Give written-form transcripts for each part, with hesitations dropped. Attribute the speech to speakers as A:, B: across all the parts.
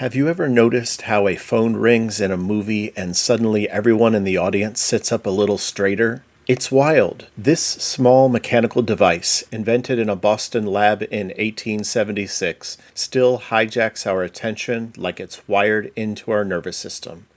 A: Have you ever noticed how a phone rings in a movie and suddenly everyone in the audience sits up a little straighter? It's wild. This small mechanical device, invented in a Boston lab in 1876, still hijacks our attention like it's wired into our nervous system.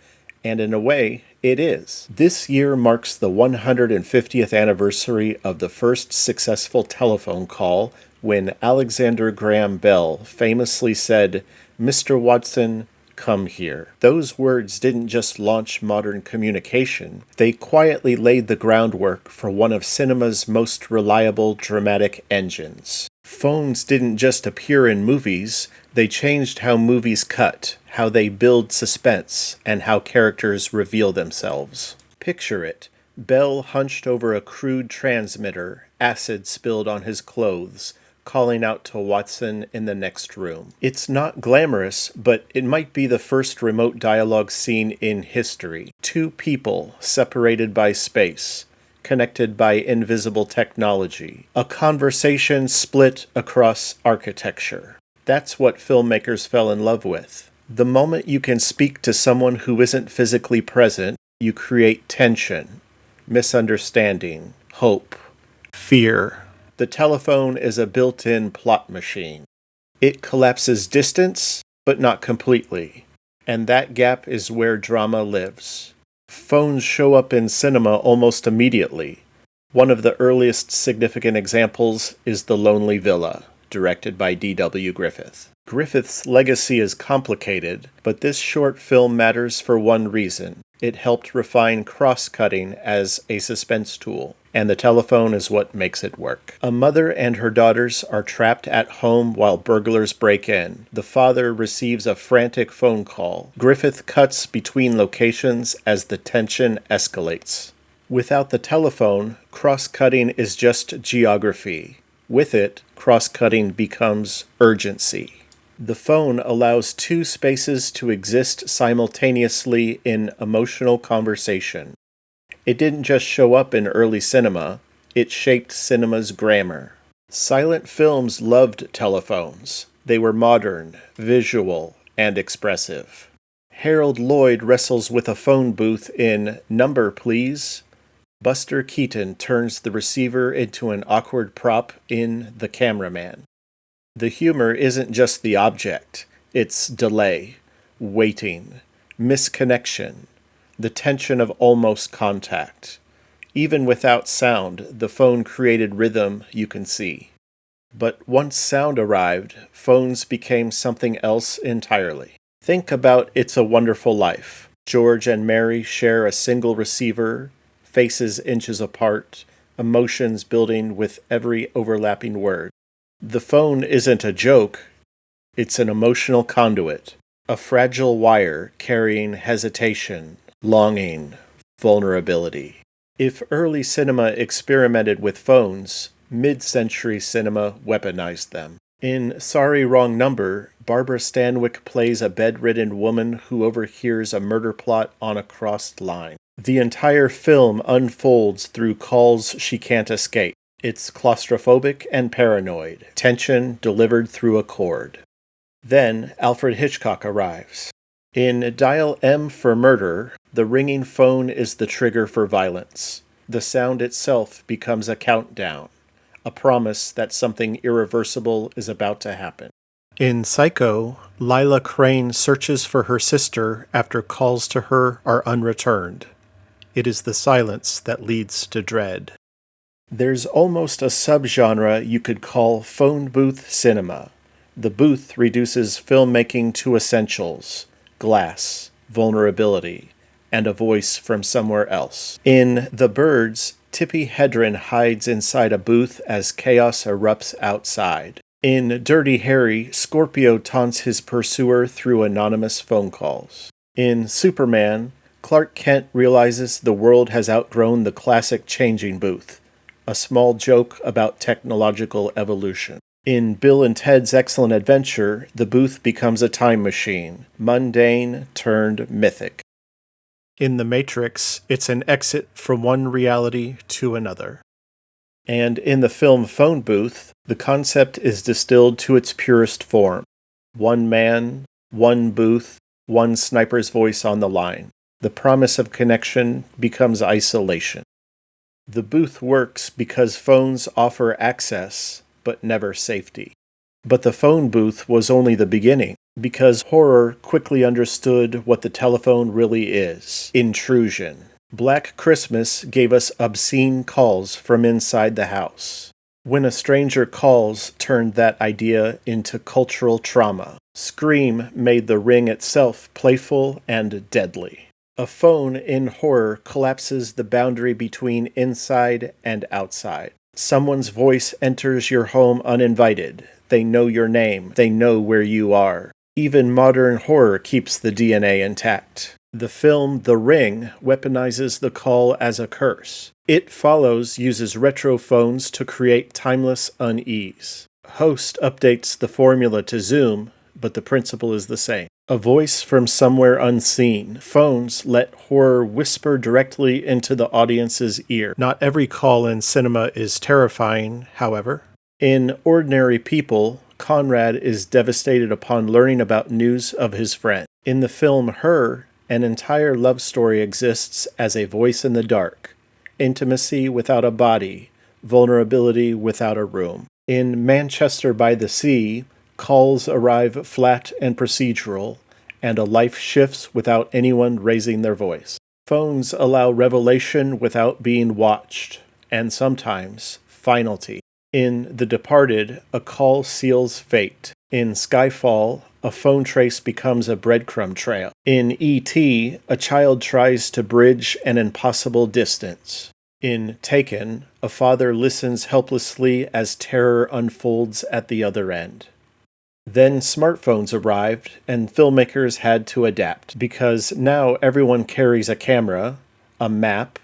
A: And in a way, it is. This year marks the 150th anniversary of the first successful telephone call when Alexander Graham Bell famously said, "Mr. Watson, come here." Those words didn't just launch modern communication, they quietly laid the groundwork for one of cinema's most reliable dramatic engines. Phones didn't just appear in movies, they changed how movies cut, how they build suspense, and how characters reveal themselves. Picture it. Bell hunched over a crude transmitter, acid spilled on his clothes, calling out to Watson in the next room. It's not glamorous, but it might be the first remote dialogue scene in history. Two people separated by space, connected by invisible technology. A conversation split across architecture. That's what filmmakers fell in love with. The moment you can speak to someone who isn't physically present, you create tension, misunderstanding, hope, fear. The telephone is a built-in plot machine. It collapses distance, but not completely. And that gap is where drama lives. Phones show up in cinema almost immediately. One of the earliest significant examples is The Lonely Villa, directed by D.W. Griffith. Griffith's legacy is complicated, but this short film matters for one reason. It helped refine crosscutting as a suspense tool, and the telephone is what makes it work. A mother and her daughters are trapped at home while burglars break in. The father receives a frantic phone call. Griffith cuts between locations as the tension escalates. Without the telephone, crosscutting is just geography. With it, crosscutting becomes urgency. The phone allows two spaces to exist simultaneously in emotional conversation. It didn't just show up in early cinema, it shaped cinema's grammar. Silent films loved telephones. They were modern, visual, and expressive. Harold Lloyd wrestles with a phone booth in Number Please. Buster Keaton turns the receiver into an awkward prop in The Cameraman. The humor isn't just the object, it's delay, waiting, misconnection, the tension of almost contact. Even without sound, the phone created rhythm you can see. But once sound arrived, phones became something else entirely. Think about It's a Wonderful Life. George and Mary share a single receiver, faces inches apart, emotions building with every overlapping word. The phone isn't a joke, it's an emotional conduit, a fragile wire carrying hesitation, longing, vulnerability. If early cinema experimented with phones, mid-century cinema weaponized them. In Sorry, Wrong Number, Barbara Stanwyck plays a bedridden woman who overhears a murder plot on a crossed line. The entire film unfolds through calls she can't escape. It's claustrophobic and paranoid, tension delivered through a cord. Then Alfred Hitchcock arrives. In Dial M for Murder, the ringing phone is the trigger for violence. The sound itself becomes a countdown, a promise that something irreversible is about to happen. In Psycho, Lila Crane searches for her sister after calls to her are unreturned. It is the silence that leads to dread. There's almost a subgenre you could call phone booth cinema. The booth reduces filmmaking to essentials: glass, vulnerability, and a voice from somewhere else. In The Birds, Tippi Hedren hides inside a booth as chaos erupts outside. In Dirty Harry, Scorpio taunts his pursuer through anonymous phone calls. In Superman, Clark Kent realizes the world has outgrown the classic changing booth, a small joke about technological evolution. In Bill and Ted's Excellent Adventure, the booth becomes a time machine, mundane turned mythic. In The Matrix, it's an exit from one reality to another. And in the film Phone Booth, the concept is distilled to its purest form. One man, one booth, one sniper's voice on the line. The promise of connection becomes isolation. The booth works because phones offer access, but never safety. But the phone booth was only the beginning, because horror quickly understood what the telephone really is: intrusion. Black Christmas gave us obscene calls from inside the house. When a Stranger Calls turned that idea into cultural trauma. Scream made the ring itself playful and deadly. A phone in horror collapses the boundary between inside and outside. Someone's voice enters your home uninvited. They know your name. They know where you are. Even modern horror keeps the DNA intact. The film The Ring weaponizes the call as a curse. It Follows uses retro phones to create timeless unease. Host updates the formula to Zoom, but the principle is the same. A voice from somewhere unseen. Phones let horror whisper directly into the audience's ear. Not every call in cinema is terrifying, however. In Ordinary People, Conrad is devastated upon learning about news of his friend. In the film Her, an entire love story exists as a voice in the dark. Intimacy without a body, vulnerability without a room. In Manchester by the Sea, calls arrive flat and procedural, and a life shifts without anyone raising their voice. Phones allow revelation without being watched, and sometimes finality. In The Departed, a call seals fate. In Skyfall, a phone trace becomes a breadcrumb trail. In E.T., a child tries to bridge an impossible distance. In Taken, a father listens helplessly as terror unfolds at the other end. Then smartphones arrived, and filmmakers had to adapt, because now everyone carries a camera, a map,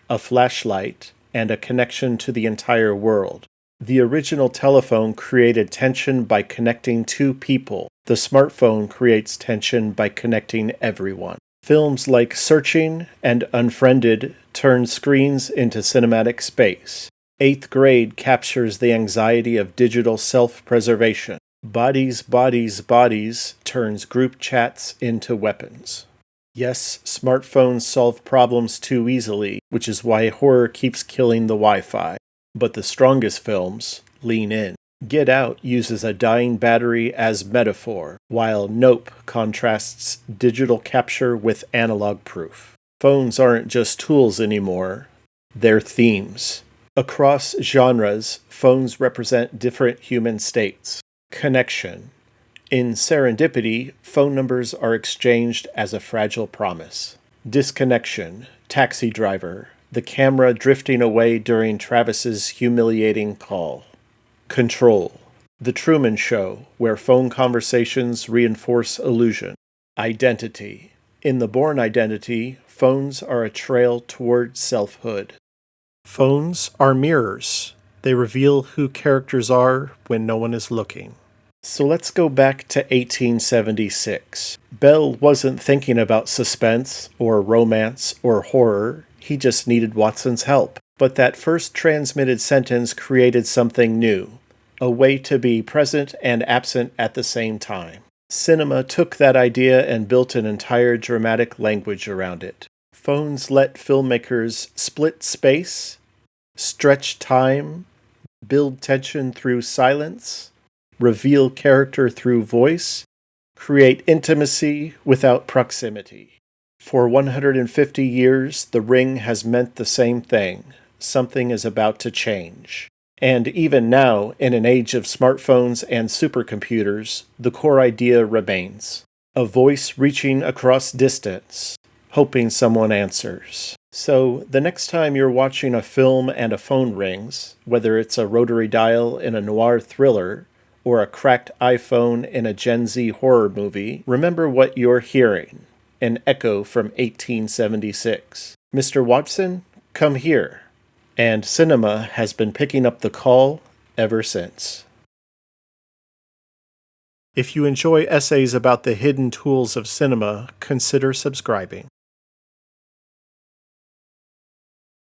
A: a flashlight, and a connection to the entire world. The original telephone created tension by connecting two people. The smartphone creates tension by connecting everyone. Films like Searching and Unfriended turn screens into cinematic space. Eighth Grade captures the anxiety of digital self-preservation. Bodies, Bodies, Bodies turns group chats into weapons. Yes, smartphones solve problems too easily, which is why horror keeps killing the Wi-Fi. But the strongest films lean in. Get Out uses a dying battery as metaphor, while Nope contrasts digital capture with analog proof. Phones aren't just tools anymore, they're themes. Across genres, phones represent different human states. Connection. In Serendipity, phone numbers are exchanged as a fragile promise. Disconnection. Taxi Driver. The camera drifting away during Travis's humiliating call. Control. The Truman Show, where phone conversations reinforce illusion. Identity. In The Bourne Identity, phones are a trail toward selfhood. Phones are mirrors. They reveal who characters are when no one is looking. So let's go back to 1876. Bell wasn't thinking about suspense, or romance, or horror. He just needed Watson's help. But that first transmitted sentence created something new, a way to be present and absent at the same time. Cinema took that idea and built an entire dramatic language around it. Phones let filmmakers split space, stretch time, build tension through silence, reveal character through voice, create intimacy without proximity. For 150 years, The Ring has meant the same thing. Something is about to change. And even now, in an age of smartphones and supercomputers, the core idea remains. A voice reaching across distance, hoping someone answers. So, the next time you're watching a film and a phone rings, whether it's a rotary dial in a noir thriller, or a cracked iPhone in a Gen Z horror movie, remember what you're hearing. An echo from 1876. Mr. Watson, come here. And cinema has been picking up the call ever since. If you enjoy essays about the hidden tools of cinema, consider subscribing.